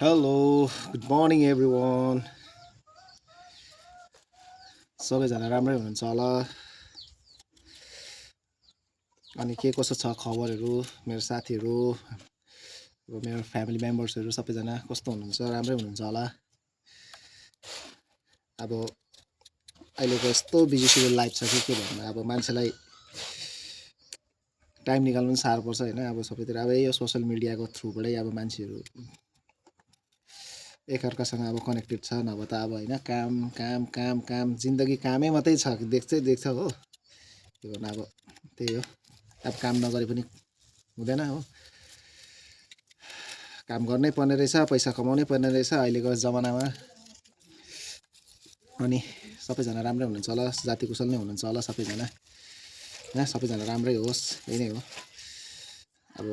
Hello, good morning everyone. सबैजना राम्रै हुनुहुन्छ होला अनि के कसो छ खबरहरू मेरो साथीहरू मेरो फ्यामिली मेम्बर्सहरू सबैजना कस्तो हुनुहुन्छ राम्रै हुनुहुन्छ होला अब अहिलेको यस्तो बिजी सेड्युल लाइफ छ कि के भन्नु अब मान्छेलाई टाइम निकाल्नु पनि साह्रो पर्छ हैन अब सबैतिर अब यो सोशल मिडियाको थ्रुबाटै अब मान्छेहरू एकअर्कासँग अब कनेक्टेड छ नभए त अब हैन काम काम काम काम जिन्दगी कामै मात्रै छ देख्छ हो के गर्नु अब त्यही हो अब काम नगरे पनि हुँदैन हो काम गर्नै पर्ने रहेछ पैसा कमाउनै पर्ने रहेछ अहिलेको जमानामा अनि सबैजना राम्रै हुनुहुन्छ होला जाति कुशल नै हुनुहुन्छ होला सबैजना हैन सबैजना राम्रै होस् यही नै हो अब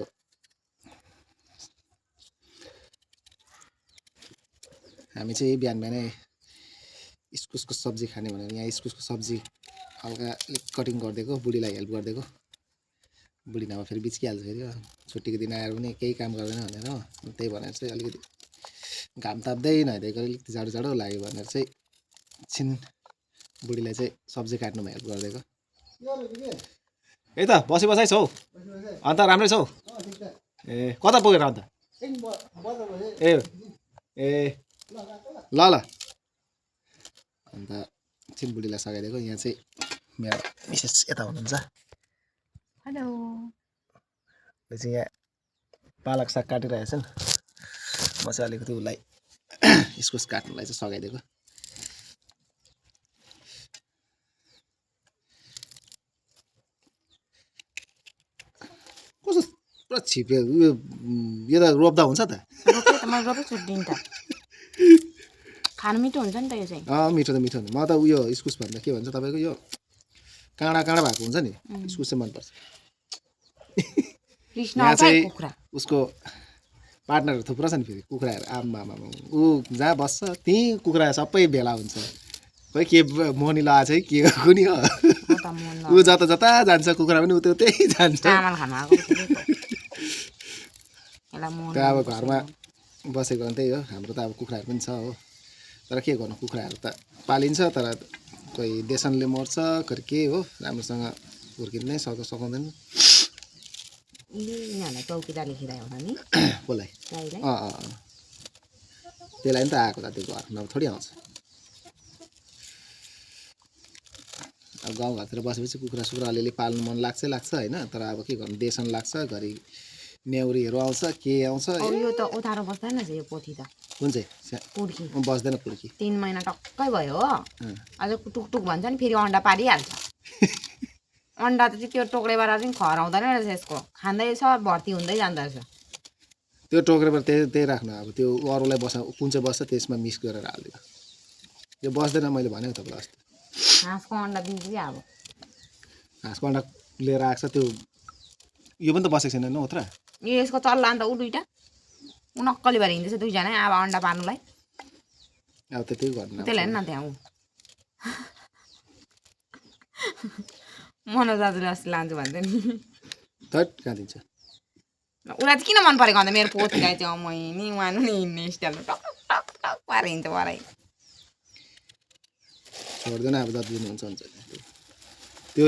हामी चाहिँ बिहान बिहानै इस्कुसको सब्जी खाने भनेर यहाँ इस्कुसको सब्जी हल्का कटिङ गरिदिएको बुढीलाई हेल्प गरिदिएको बुढी नभए फेरि बिच्किहाल्छ फेरि छुट्टीको दिन आएर पनि केही काम गर्दैन भनेर हो त्यही भनेर चाहिँ अलिकति घाम ताप्दै नहिँदैको अलिकति जाडो जाडो लाग्यो भनेर चाहिँ छिन बुढीलाई चाहिँ सब्जी काट्नुमा हेल्प गरिदिएको यही त बसाइ छौ अन्त राम्रै छौ ए कता पुगेर अन्त ए ए ल ल अन्त छिन बुढीलाई सघाइदिएको यहाँ चाहिँ मेरो मिसेस यता हुनुहुन्छ हेलो चाहिँ यहाँ पालक साग काटिरहेछन् म चाहिँ अलिकति उसलाई इस्कुस काट्नुलाई चाहिँ सघाइदिएको कस्तो पुरा छिप्यो यो त रोप्दा हुन्छ त रोपे त मैले रोपे छुट्टिन्छ खानु मिठो हुन्छ नि त यो चाहिँ मिठो त मिठो हुन्छ म त उयो इस्कुस भन्दा के भन्छ तपाईँको यो काँडा काँडा भएको हुन्छ नि इस्कुस चाहिँ मनपर्छ यहाँ चाहिँ उसको पार्टनरहरू थुप्रो छ नि फेरि कुखुराहरू आमा ऊ जहाँ बस्छ त्यहीँ कुखुरा सबै भेला हुन्छ खोइ के मोहनी लगाएको छ है के कुनी हो ऊ जता जता जान्छ कुखुरा पनि उतै उतै जान्छ त्यो अब घरमा बसेको भने त्यही हो हाम्रो त अब कुखुराहरू पनि छ हो तर के गर्नु कुखुराहरू त पालिन्छ तर कोही देशनले मर्छ घरि के हो राम्रोसँग हुर्किँदै सघाउँदैन चौकीदारले खिरायो होला नि कसलाई त्यसलाई पनि त आएको त त्यो घर नभए थोरै आउँछ अब गाउँघरतिर बसेपछि कुखुरा सुखुरा अलिअलि पाल्नु मन लाग्छ होइन तर अब के गर्नु देशन लाग्छ घरि न्याउरीहरू आउँछ के आउँछ यो त उधारो बस्दैन यो पोथी त कुन चाहिँ पुर्खी बस्दैन पुर्खी 3 महिना टक्कै भयो हो अझ टुकटुक भन्छ नि फेरि अन्डा पारिहाल्छ अन्डा त त्यो टोक्रेबाट चाहिँ खराउँदैन रहेछ यसको खाँदै छ भर्ती हुँदै जाँदो रहेछ त्यो टोक्रेबाट त्यही राख्नु अब त्यो अरूलाई कुन चाहिँ बस्छ त्यसमा मिक्स गरेर हालिदियो यो बस्दैन मैले भनेको तपाईँलाई अस्ति हाँसको अन्डा दिन्छ कि अब हाँसको अन्डा लिएर आएको छ त्यो यो पनि त बसेको छैन न उत्र यसको चल्ला अन्त ऊ दुइटा ऊ नक्कली भएर हिँड्दैछ दुईजना अब अन्डा पार्नुलाई अब त्यही गर्नु त्यसलाई हेर्न त्यहाँ ऊ मनोज दाजुले अस्ति लान्छु भन्छ नि थर्ड कहाँ दिन्छ उसलाई चाहिँ किन मन परेको अन्त मेरो पोथीलाई चाहिँ नि उहाँ नि हिँड्ने स्टाइलमा टक टक टक पारेर हिँड्छ पराइ छोड्दैन अब जति दिनुहुन्छ हुन्छ त्यो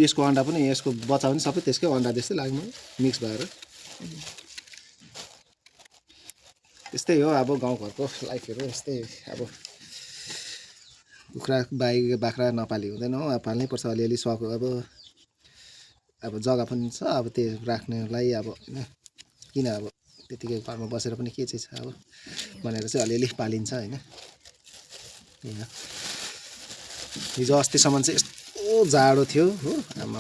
यसको अन्डा पनि यसको बच्चा पनि सबै त्यसकै अन्डा जस्तै लाग्नु मिक्स भएर त्यस्तै हो अब गाउँघरको लाइफहरू यस्तै अब कुखुरा बाख्रा नपाली हुँदैन हो अब पाल्नै पर्छ अलिअलि सक अब जग्गा पनि छ अब त्यो राख्नेलाई अब होइन किन अब त्यतिकै घरमा बसेर पनि के चाहिँ छ अब भनेर चाहिँ अलिअलि पालिन्छ होइन हिजो अस्तिसम्म चाहिँ यस्तो जाडो थियो हो आमा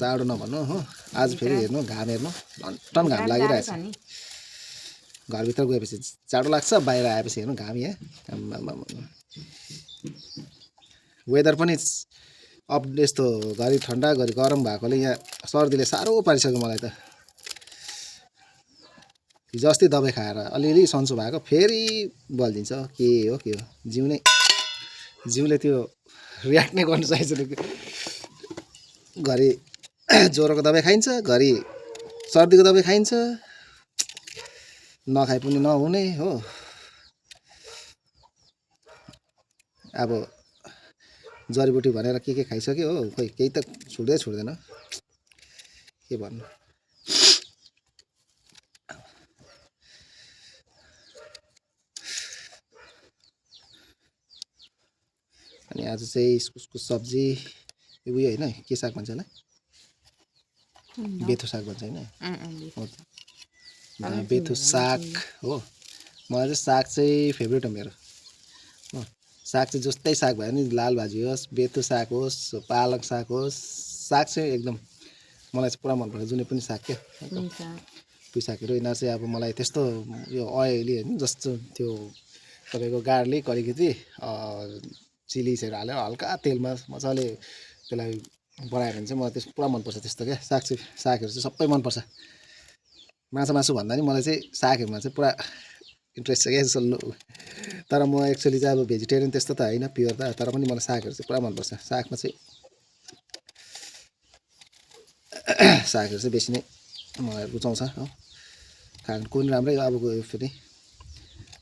जाडो नभन्नु हो आज फेरि हेर्नु घाम हेर्नु टन घाम लागिरहेछ घरभित्र गएपछि जाडो लाग्छ बाहिर आएपछि हेर्नु घाम यहाँ वेदर पनि अप यस्तो घरि ठन्डा घरि गरम भएकोले यहाँ सर्दीले साह्रो पारिसक्यो मलाई त हिजो अस्ति दबाई खाएर अलिअलि सन्चो भएको फेरि बल्दिन्छ के हो जिउले त्यो रियाक्ट नै गर्नु चाहिन्छ घरि ज्वरोको दबाई खाइन्छ घरि सर्दीको दबाई खाइन्छ नखाइ पनि नहुने हो। अब जडीबुटी भनेर के खाइसक्यो हो, खोइ केही त छुट्दैन के भन्नु। अनि आज चाहिँ इस्कुसको सब्जी उयो होइन के साग भन्छ होला, बेथु साग भन्छ होइन, बेथु साग हो। मलाई चाहिँ साग चाहिँ फेभरेट हो मेरो हो। साग चाहिँ जस्तै साग भयो नि, लाल भाजी होस्, बेथु साग होस्, पालक साग होस्, साग चाहिँ एकदम मलाई चाहिँ पुरा मनपर्छ। जुनै पनि साग क्या, पुई सागहरू। यिनीहरू चाहिँ अब मलाई त्यस्तो यो ओइली होइन, जस्तो त्यो तपाईँको गार्लिक अलिकति चिलिसहरू हालेर हल्का तेलमा मजाले त्यसलाई बनायो भने चाहिँ मलाई त्यस्तो पुरा मनपर्छ त्यस्तो क्या। सागहरू चाहिँ सबै मनपर्छ। मासु भन्दा नि मलाई चाहिँ सागहरूमा चाहिँ पुरा इन्ट्रेस्ट छ क्या जस्तो। तर म एक्चुअली चाहिँ अब भेजिटेरियन त्यस्तो त होइन प्योर त, तर पनि मलाई सागहरू चाहिँ पुरा मनपर्छ। सागमा चाहिँ सागहरू चाहिँ बेसी नै मलाई रुचाउँछ हो। खानु पनि राम्रै अब गयो फेरि।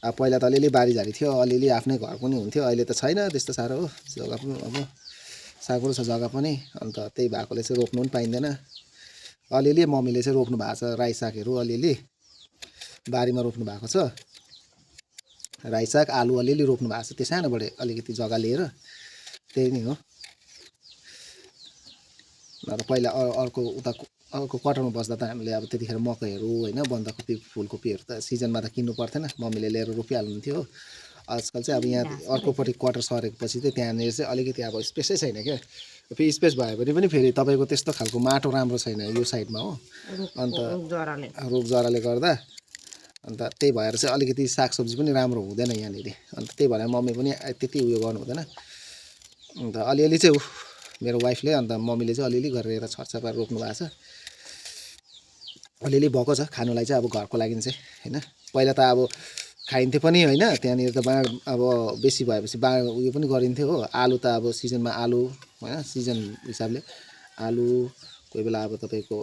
अब पहिला त अलिअलि बारीझारी थियो, अलिअलि आफ्नै घर पनि हुन्थ्यो, अहिले त छैन त्यस्तो साह्रो हो जग्गा पनि। अब साँघुरो छ जग्गा पनि, अन्त त्यही भएकोले चाहिँ रोप्नु पनि पाइँदैन। अलिअलि मम्मीले चाहिँ रोप्नु भएको छ राई सागहरू, अलिअलि बारीमा रोप्नु भएको छ राई साग, आलु अलिअलि रोप्नु भएको छ त्यो सानोबडे अलिकति जग्गा लिएर, त्यही नै हो। र पहिला अर्को क्वार्टरमा बस्दा त हामीले अब त्यतिखेर मकैहरू होइन, बन्दाकोपी फुलकोपीहरू त सिजनमा त किन्नु पर्थेन, मम्मीले ल्याएर रोपिहाल्नुहुन्थ्यो हो। आजकल चाहिँ अब यहाँ अर्कोपट्टि क्वार्टर सरेपछि चाहिँ त्यहाँनिर चाहिँ अलिकति अब स्पेसै छैन क्या। फेरि स्पेस भयो भने पनि फेरि तपाईँको त्यस्तो खालको माटो राम्रो छैन यो साइडमा हो, अन्त रोग जराले गर्दा। अन्त त्यही भएर चाहिँ अलिकति सागसब्जी पनि राम्रो हुँदैन यहाँनिर। अन्त त्यही भएर मम्मी पनि त्यति उयो गर्नु हुँदैन। अन्त अलिअलि चाहिँ मेरो वाइफले अन्त मम्मीले चाहिँ अलिअलि गरेर छरछापार रोप्नु भएको छ। अलिअलि भएको छ खानुलाई चाहिँ अब घरको लागि चाहिँ होइन। पहिला त अब खाइन्थ्यो पनि होइन, त्यहाँनिर त अब बेसी भएपछि उयो पनि गरिन्थ्यो हो। आलु त अब सिजनमा आलु होइन, सिजन हिसाबले आलु, कोही बेला अब तपाईँको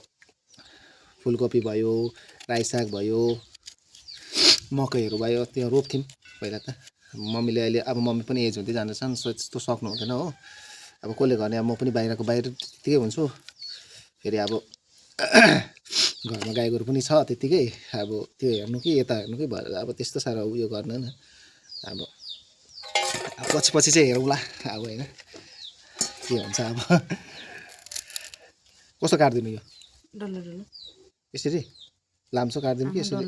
फुलकोपी भयो, राई साग भयो, मकैहरू भयो, त्यो रोप्थ्यौँ पहिला त। मम्मीले अहिले अब मम्मी पनि एज हुँदै जाँदैछ, त्यस्तो सक्नु हुँदैन हो। अब कसले गर्ने, अब म पनि बाहिर त्यतिकै हुन्छु। फेरि अब घरमा गाई गोरु पनि छ त्यत्तिकै, अब त्यो हेर्नु कि यता हेर्नु कि भएर अब त्यस्तो साह्रो उयो गर्दैन। अब पछि चाहिँ हेरौँला अब होइन के हुन्छ। अब कस्तो काट्दिनु यो यसरी लाम्चो काट्दिनु कि यसरी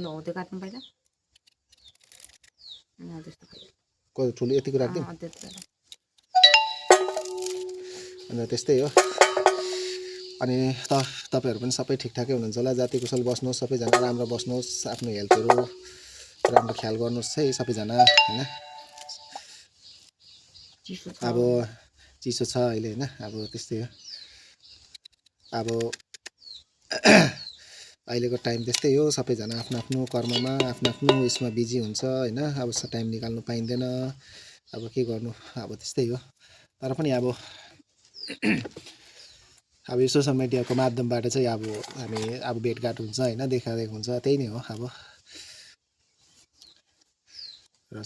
कति ठुलो यतिको राख्दिउँ। अन्त त्यस्तै हो। अनि तपाईँहरू पनि सबै ठिकठाकै हुनुहुन्छ होला, जाति कुशल बस्नुहोस्, सबैजना राम्रो बस्नुहोस्, आफ्नो हेल्थहरू राम्रो ख्याल गर्नुहोस् है सबैजना होइन। अब चिसो छ अहिले होइन, अब त्यस्तै हो। अब अहिलेको टाइम त्यस्तै हो, सबैजना आफ्नो आफ्नो कर्ममा आफ्नो आफ्नो उयसमा बिजी हुन्छ होइन। अब टाइम निकाल्नु पाइँदैन, अब के गर्नु, अब त्यस्तै हो। तर पनि अब यो सोसियल मिडियाको माध्यमबाट चाहिँ अब हामी अब भेटघाट हुन्छ होइन, देखादेख हुन्छ, त्यही नै हो अब। र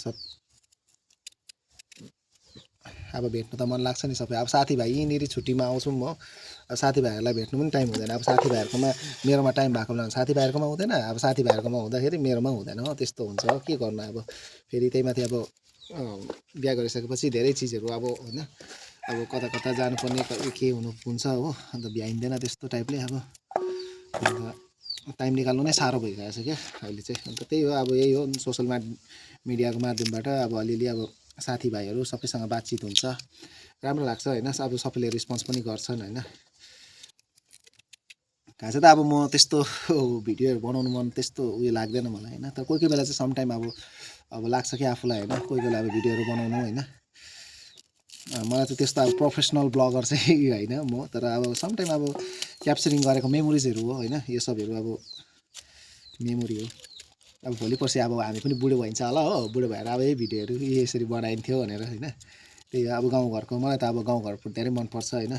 अब भेट्नु त मन लाग्छ नि सबै। अब साथीभाइ यहीँनिर छुट्टीमा आउँछौँ म, अब साथीभाइहरूलाई भेट्नु पनि टाइम हुँदैन। अब साथीभाइहरूकोमा मेरोमा टाइम भएको बेलामा साथीभाइहरूकोमा हुँदैन, अब साथीभाइहरूकोमा हुँदाखेरि मेरोमा हुँदैन हो, त्यस्तो हुन्छ हो। के गर्नु अब फेरि त्यही माथि अब बिहा गरिसकेपछि धेरै चिजहरू अब होइन, अब कता कता जानुपर्ने के हुन्छ हो, अन्त भ्याइँदैन त्यस्तो टाइपले। अब अन्त टाइम निकाल्नु नै साह्रो भइरहेको छ क्या अहिले चाहिँ। अन्त त्यही हो, अब यही हो सोसियल मिडियाको माध्यमबाट अब अलिअलि अब साथीभाइहरू सबैसँग बातचित हुन्छ, राम्रो लाग्छ होइन। अब सबैले रेस्पोन्स पनि गर्छन् होइन। खास त अब म त्यस्तो भिडियोहरू बनाउनु मन त्यस्तो उयो लाग्दैन मलाई होइन। तर कोही कोही बेला चाहिँ समटाइम अब लाग्छ कि आफूलाई होइन, कोही बेला अब भिडियोहरू बनाउनु होइन। मलाई चाहिँ त्यस्तो अब प्रोफेसनल ब्लगर चाहिँ होइन म, तर अब समटाइम अब क्याप्चरिङ गरेको मेमोरिजहरू हो होइन। यो सबहरू अब मेमोरी हो। अब भोलि पर्सि अब हामी पनि बुढो भइन्छ होला हो, बुढो भएर अब यही भिडियोहरू यसरी बनाइन्थ्यो भनेर होइन। त्यही अब गाउँघरको मलाई त अब गाउँघर धेरै मनपर्छ होइन।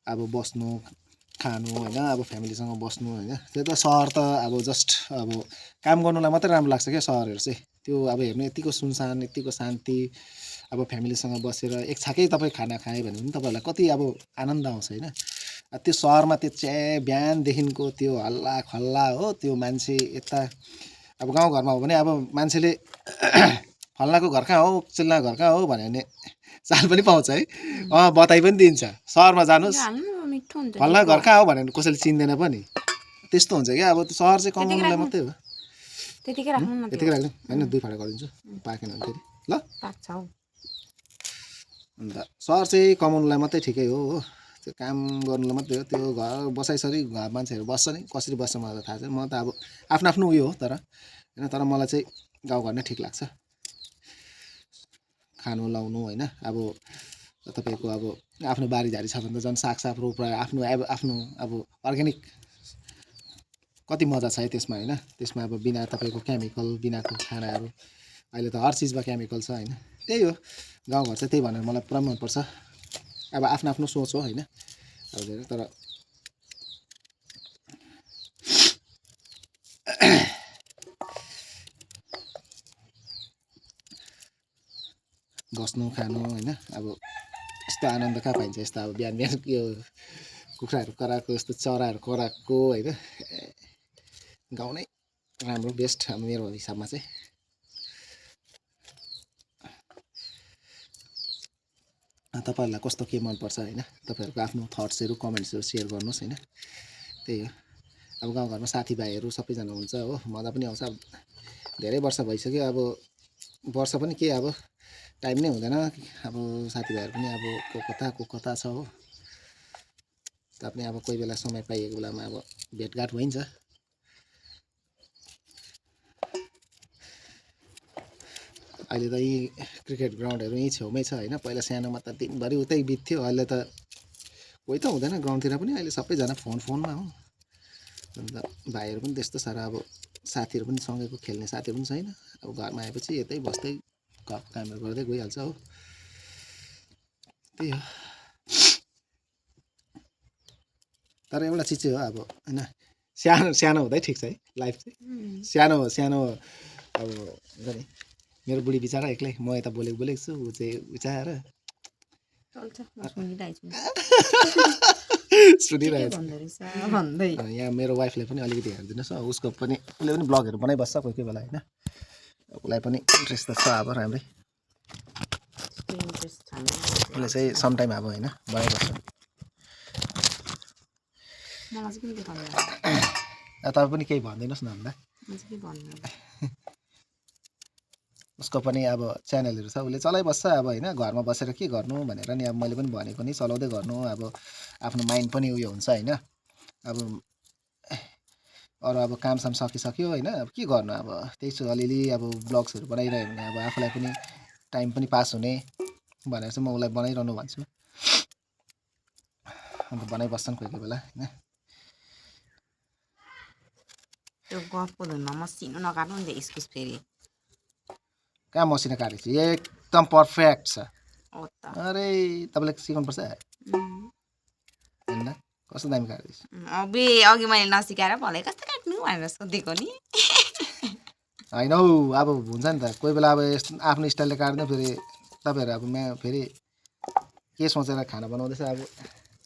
अब बस्नु खानु होइन अब फ्यामिलीसँग बस्नु होइन त्यो त सहर त अब जस्ट अब काम गर्नुलाई मात्रै राम्रो लाग्छ क्या सहरहरू चाहिँ त्यो अब हेर्नु यतिको सुनसान यतिको शान्ति अब फ्यामिलीसँग बसेर एक छाकै तपाईँ खाना खायो भने पनि तपाईँहरूलाई कति अब आनन्द आउँछ होइन त्यो सहरमा त्यो बिहानदेखिको त्यो हल्ला खल्ला हो त्यो मान्छे यता अब गाउँघरमा हो भने अब मान्छेले फल्नाको घर कहाँ हो चिल्ला घर कहाँ हो भन्यो भने चाल पनि पाउँछ है बताइ पनि दिन्छ सहरमा जानुहोस् मिठो हुन्छ फल्ना घर कहाँ हो भन्यो भने कसैले चिन्दैन पनि त्यस्तो हुन्छ क्या अब सहर चाहिँ कमाउनुलाई मात्रै हो त्यतिकै राख्नु न यतिकै राख्नु होइन 2 फाँडा गरिदिन्छु पाकेन भने फेरि ल पाक्छ हौ अन्त सहर चाहिँ कमाउनुलाई मात्रै ठिकै हो त्यो काम गर्नुलाई मात्रै हो त्यो घर बसाइसरी घर मान्छेहरू बस्छ नि कसरी बस्छ मलाई त थाहा छैन म त अब आफ्नो आफ्नो उयो हो तर होइन तर मलाई चाहिँ गाउँघर नै ठिक लाग्छ खानु लाउनु होइन अब तपाईँको अब आफ्नो बारीझारी छ भने त झन् सागसाग रोप्दा आफ्नो अब अर्ग्यानिक कति मजा छ है त्यसमा होइन त्यसमा अब बिना तपाईँको केमिकल बिनाको खानाहरू अहिले त हर चिजमा केमिकल छ होइन त्यही हो गाउँघर चाहिँ त्यही भनेर मलाई पुरा मनपर्छ अब आफ्नो आफ्नो सोच हो होइन अब तर बस्नु खानु होइन अब यस्तो आनन्द कहाँ पाइन्छ यस्तो अब बिहान बिहान यो कुखुराहरू कराएको यस्तो चराहरू कराएको होइन गाउँ नै राम्रो बेस्ट अब मेरो हिसाबमा चाहिँ तपाईँहरूलाई कस्तो के मनपर्छ होइन तपाईँहरूको आफ्नो थट्सहरू कमेन्ट्सहरू सेयर गर्नुहोस् होइन त्यही हो अब गाउँघरमा साथीभाइहरू सबैजना हुन्छ हो मजा पनि आउँछ अब धेरै वर्ष भइसक्यो अब वर्ष पनि के अब टाइम नै हुँदैन अब साथीभाइहरू पनि अब को कता छ हो तापनि अब कोही बेला समय पाइएको बेलामा अब भेटघाट भइन्छ अहिले त यी क्रिकेट ग्राउन्डहरू यहीँ छेउमै छ होइन पहिला सानोमा त दिनभरि उतै बित्थ्यो अहिले त कोही त हुँदैन ग्राउन्डतिर पनि अहिले सबैजना फोनमा हो अन्त भाइहरू पनि त्यस्तो साह्रो अब साथीहरू पनि सँगैको खेल्ने साथीहरू पनि छैन अब घरमा आएपछि यतै बस्दै घरको कामहरू गर्दै गइहाल्छ हो त्यही हो तर एउटा चिज चाहिँ हो अब होइन सानो हुँदै ठिक छ है लाइफ चाहिँ सानो अब हुन्छ नि मेरो बुढी बिचरा एक्लै म यता बोलेको छु ऊ चाहिँ बिचरा सुनिरहेको यहाँ मेरो वाइफलाई पनि अलिकति हेरिदिनुहोस् हो उसको पनि उसले पनि ब्लगहरू बनाइबस्छ कोही कोही बेला होइन उसलाई पनि इन्ट्रेस्ट त छ अब राम्रै उसले चाहिँ समटाइम अब होइन बनाइबस्छ तपाईँ पनि केही भनिदिनुहोस् न अन्त उसको पनि अब च्यानलहरू छ उसले चलाइबस्छ अब होइन घरमा बसेर के गर्नु भनेर नि अब मैले पनि भनेको नि चलाउँदै गर्नु अब आफ्नो माइन्ड पनि उयो हुन्छ होइन अब अरू अब कामसाम सकिसक्यो होइन अब के गर्नु अब त्यही छु अलिअलि अब ब्लग्सहरू बनाइरह्यो भने अब आफूलाई पनि टाइम पनि पास हुने भनेर चाहिँ म उसलाई बनाइरहनु भन्छु अन्त बनाइबस्छन् कोही कोही बेला होइन त्यो गफको धुनमा मसिनो नकाट्नु नि त इस्कुस फेरि कहाँ मसिनो काटेको छु एकदम पर्फेक्ट छ अरे तपाईँले सिकाउनुपर्छ होइन कस्तो दामी काटेको छु अघि मैले नसिकाएर मलाई कस्तो काट्नु भनेर सोधेको नि होइन हौ अब हुन्छ नि त कोही बेला अब आफ्नो स्टाइलले काट्दा फेरि तपाईँहरू अब फेरि के सोचेर खाना बनाउँदैछ अब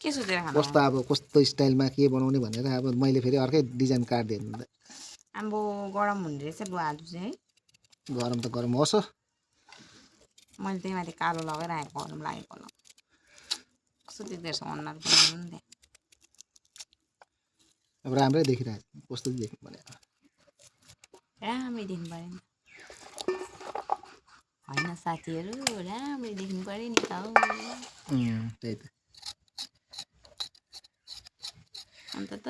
के सोचेर खाना कस्तो अब कस्तो स्टाइलमा के बनाउने भनेर अब मैले फेरि अर्कै डिजाइन काटिदिएँ नि त अब गरम हुने रहेछ लु आज चाहिँ है गरम त गरम होस् मैले त्यही माथि कालो लगाइरहेको गरम लागेको होला कस्तो देख्दो रहेछ अनुहार बनाउनु नि अब राम्रै देखिरहेको कस्तो देख्नु भने राम्रै देख्नु पऱ्यो नि होइन साथीहरू राम्रै देख्नु पऱ्यो नि त त्यही त अन्त त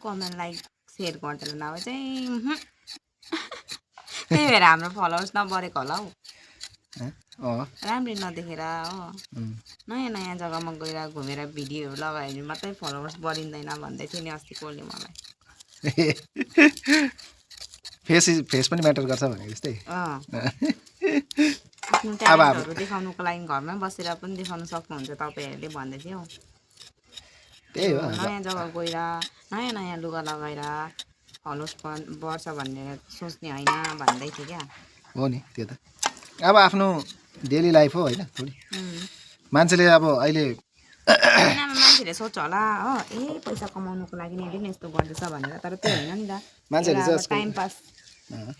कमेन्ट लाइक सेयर गर्दैन नभए चाहिँ त्यही भएर हाम्रो फलोवर्स नबढेको होला हौ राम्रै नदेखेर हो नयाँ नयाँ जग्गामा गएर घुमेर भिडियोहरू लगायो भने मात्रै फलोवर्स बढिँदैन भन्दै थियो नि अस्ति कसले मलाई फेस पनि म्याटर गर्छ भने जस्तै आफ्नो ट्यालेन्टहरू देखाउनुको लागि घरमै बसेर पनि देखाउन सक्नुहुन्छ तपाईँहरूले भन्दै थियो त्यही हो नयाँ जग्गा गएर नयाँ नयाँ लुगा लगाएर फलोस् बढ्छ भनेर सोच्ने होइन भन्दै थियो क्या हो नि त्यो त अब आफ्नो डेली लाइफ हो होइन थोरै उम्। मान्छेले अब अहिले होइन अब मान्छेले सोध्छ होला हो पैसा कमाउनुको लागि नि यसले नि यस्तो गर्दैछ भनेर तर त्यो होइन नि त मान्छेहरूले एउटा चाहिँ अब आजकल टाइम पास अँ,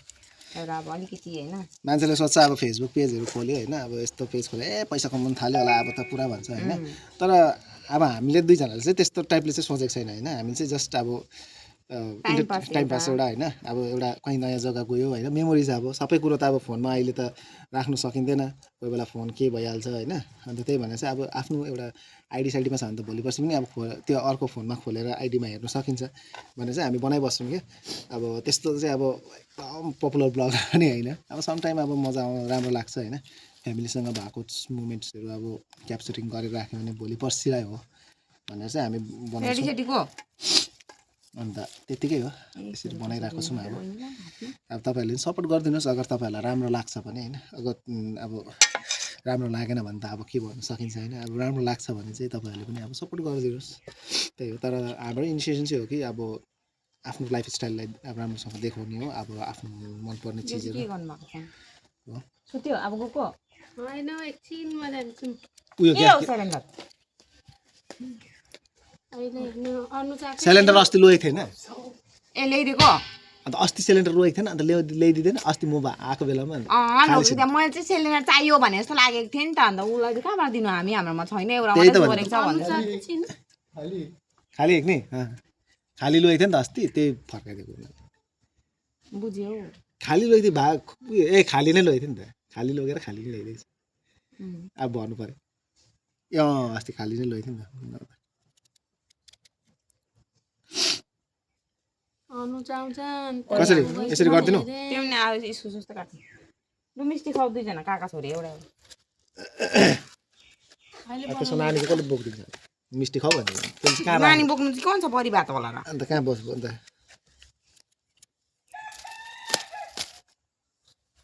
एउटा अब अलिकति होइन मान्छेले सोध्छ अब फेसबुक पेजहरू खोल्यो होइन अब यस्तो पेज खोल्यो पैसा कमाउनु थाल्यो होला अब त पुरा भन्छ होइन तर अब हामीले दुईजनाले चाहिँ त्यस्तो टाइपले चाहिँ सोचेको छैन होइन हामी चाहिँ जस्ट अब टाइम पास एउटा होइन अब एउटा कहीँ नयाँ जग्गा गयो होइन मेमोरिज अब सबै कुरो त अब फोनमा अहिले त राख्नु सकिँदैन कोही बेला फोन के भइहाल्छ होइन अन्त त्यही भनेर चाहिँ अब आफ्नो एउटा आइडी साइडीमा छ भने त भोलि पर्सि पनि अब त्यो अर्को फोनमा खोलेर आइडीमा हेर्न सकिन्छ भनेर चाहिँ हामी बनाइबस्छौँ क्या अब त्यस्तो चाहिँ अब एकदम पपुलर ब्लगर पनि होइन अब समटाइम अब मजा राम्रो लाग्छ होइन फ्यामिलीसँग भएको मुमेन्ट्सहरू अब क्याप्चरिङ गरेर राख्यो भने भोलि पर्सिलाई हो भनेर चाहिँ हामी बनाउँछौँ सेटीको अन्त त्यत्तिकै हो यसरी बनाइरहेको छौँ अब तपाईँहरूले पनि सपोर्ट गरिदिनुहोस् अगर तपाईँहरूलाई राम्रो लाग्छ भने होइन अगर अब राम्रो लागेन भने त अब के भन्नु सकिन्छ होइन अब राम्रो लाग्छ भने चाहिँ तपाईँहरूले पनि अब सपोर्ट गरिदिनुहोस् त्यही हो तर हाम्रो इनिसिएसन चाहिँ हो कि अब आफ्नो लाइफस्टाइललाई अब राम्रोसँग देखाउने हो अब आफ्नो मनपर्ने चिजहरू के गर्नुभएको छ हो सुत्यो अब गएको होइन एकछिनमा जान्छु उयो के हो सिलिन्डर अहिले हेर्नु अनुजा सिलिन्डर अस्ति लगेको थिएन ए ल्याइदिएको अन्त अस्ति सिलिन्डर लगेको थिएन अन्त ल्याइदिँदैन अस्ति म आएको बेलामा लगेको मैले चाहिँ सिलिन्डर चाहियो भने जस्तो लागेको थियो नि त अन्त उसलाई चाहिँ कहाँबाट दिनु हामी हाम्रोमा छैन एउटा त्यही त मात्रै जोडेको छ भनेर खाली एक नि खाली लगेको थियो नि त अस्ति त्यही फर्काइदिएको बुझ्यौ खाली लगेको थियो उयो ए खाली नै लगेको थियो नि त खाली लगेर खाली नै ल्याइदिएछ अब भन्नु पऱ्यो ए अस्ति खाली नै लगेको थियो नि त कसरी यसरी गरिदिनु त्यो पनि अब इस्कुस जस्तो काट्नु लु मिस्टी खाऊ दुईजना काका छोरी एउटा त्यसो नानीको कसले बोकिदिन्छ मिस्टी खाऊ भने कहाँ नानी बोक्नु चाहिँ कौन छ परिवार त होला र अन्त कहाँ बस्नु अन्त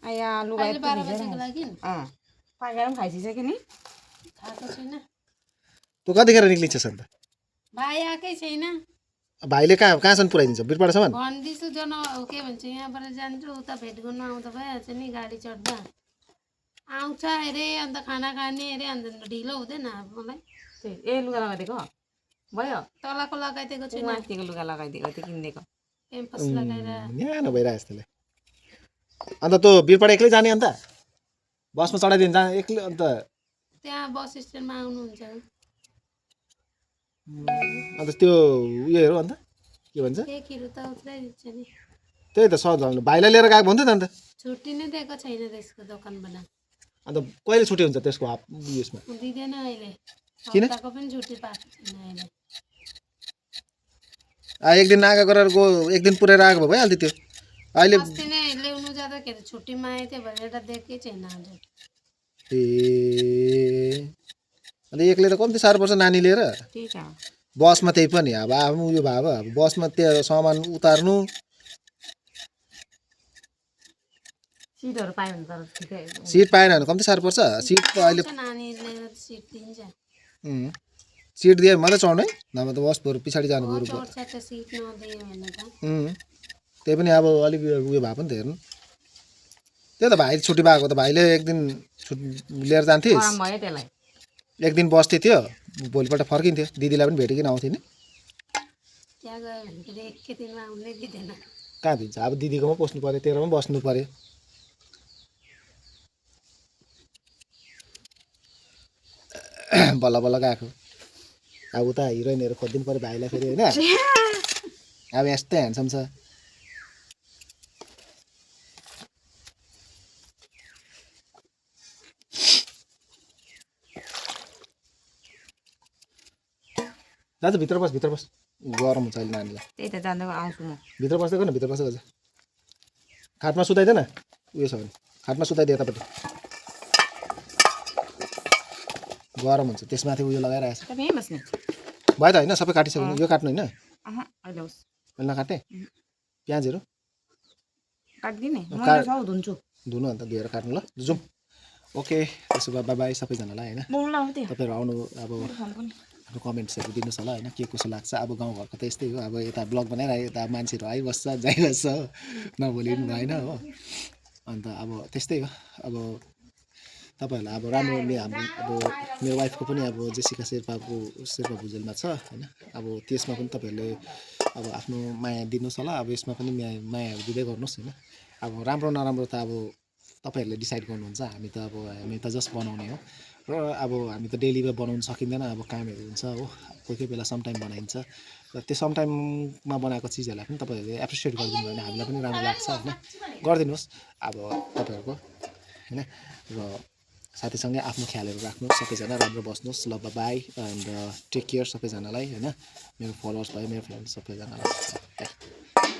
आया लुगा अहिले 12 बजेको लागि पाकेर पनि खाइसक्यो नि खाएको छैन तँ कतिखेर निक्लिन्छस् अन्त भाइ आएकै छैन भाइले कहाँसम्म पुऱ्याइदिन्छ बिरपाडासम्म भन्दैछु जन के भन्छ यहाँबाट जान्छु उता भेट गर्नु आउँदा भइहाल्छ नि गाडी चढ्दा आउँछ अरे अन्त खाना खाने अरे अन्त ढिलो हुँदैन अब मलाई ए लुगा लगाइदिएको भयो तलको लगाइदिएको छु माथिको लुगा लगाइदिएको थियो किनिदिएको क्याम्पस लगाएर न्यानो भइरहेको जस्तोले अन्त तँ बिरपाडा एक्लै जाने अन्त बसमा चढाइदिनु जाने एक्लै अन्त त्यहाँ बस स्ट्यान्डमा आउनुहुन्छ अन्त त्यो उयोहरू अन्त के भन्छ केकहरू त उत्रैदिन्छ नि त्यही त सजाउनु भाइलाई लिएर गएको भन्थ्यो त अन्त छुट्टी नै दिएको छैन त्यसको दोकानबाट अन्त कहिले छुट्टी हुन्छ त्यसको उयसमा दिँदैन अहिले किन? हप्ताको पनि छुट्टी पाएको छैन अहिले एक दिन नागा गरेर एक दिन पुऱ्याएर आएको भए भइहाल्थ्यो त्यो अहिले अस्ति नै ल्याउनु जाँदाखेरि छुट्टीमा आएको थियो भनेर एउटा दिएकै छैन हजुर ए अन्त एक्लै त कम्ती साह्रो पर्छ नानी लिएर त्यही त बसमा त्यही पनि अब आफ्नो उयो भयो अब बसमा त्यो सामान उतार्नु सिटहरू पायो भने त ठिकै सिट पाएन भने कम्ती साह्रो पर्छ सिट त अहिले नानी लिएर सिट दिन्छ सिट दियो मात्रै चढ्नु है नभए त बस बरु पछाडि जानु बरु चढ्छ त सिट नदियो भने त त्यही पनि अब अलिक उयो भए पनि त हेर्नु त्यही त भाइ छुट्टी भएको त भाइले एक दिन लिएर जान्थिस् आराम भयो त्यसलाई एक दिन बस्दै थियो भोलिपल्ट फर्किन्थ्यो दिदीलाई पनि भेटिकन आउँथ्यो नि त्यहाँ गयो भने फेरि एकैदिनमा आउनै दिँदैन कहाँ दिन्छ अब दिदीकोमा बस्नु पऱ्यो तेरोमा बस्नु पऱ्यो बल्ल बल्ल गएको अब उता हिरोइनहरू खोजिदिनु पऱ्यो भाइलाई फेरि होइन अब यस्तै ह्यान्डसम छ दाजु भित्र बस गरम हुन्छ अहिले नानीलाई त्यही त जाँदा आउँछु म भित्र बस्दै गर्न भित्र बस्दै गर्छ खाटमा सुताइदिएन उयो छ भने खाटमा सुताइदिए तपाईँले गरम हुन्छ त्यसमाथि उयो लगाइरहेको छ तपाईँ यहीँ बस्ने भयो त होइन सबै काटिसक्यो यो काट्नु होइन अहिले होस् मैले नकाट्ने प्याजहरू काटिदिने मैले सब धुन्छु धुनु अन्त धुएर काट्नु ल जाउँ ओके त्यसो भए बाई बाई सबैजनालाई होइन बोल्नु आउँथ्यो तपाईँहरू आउनु अब आफ्नो कमेन्ट्सहरू दिनुहोस् होला होइन के कसो लाग्छ अब गाउँघरको त यस्तै हो अब यता ब्लग बनाइरहेको यता मान्छेहरू आइबस्छ जाइबस्छ हो नभोलि पनि भएन हो अन्त अब त्यस्तै हो अब तपाईँहरूलाई अब राम्रो हाम्रो अब मेरो वाइफको पनि अब जेसिका शेर्पा भुजेलमा छ होइन अब त्यसमा पनि तपाईँहरूले अब आफ्नो माया दिनुहोस् होला अब यसमा पनि मायाहरू दिँदै गर्नुहोस् होइन अब राम्रो नराम्रो त अब तपाईँहरूले डिसाइड गर्नुहुन्छ हामी त जस्ट बनाउने हो र अब हामी त डेली बनाउनु सकिँदैन अब कामहरू हुन्छ हो कोही कोही बेला समटाइम बनाइन्छ र त्यो समटाइममा बनाएको चिजहरूलाई पनि तपाईँहरूले एप्रिसिएट गरिदिनु भयो भने हामीलाई पनि राम्रो लाग्छ होइन गरिदिनुहोस् अब तपाईँहरूको होइन र साथीसँगै आफ्नो ख्यालहरू राख्नुहोस् सबैजना राम्रो बस्नुहोस् ल बाई एन्ड टेक केयर सबैजनालाई होइन मेरो फलोवर्स भयो मेरो फ्रेन्ड्स सबैजनालाई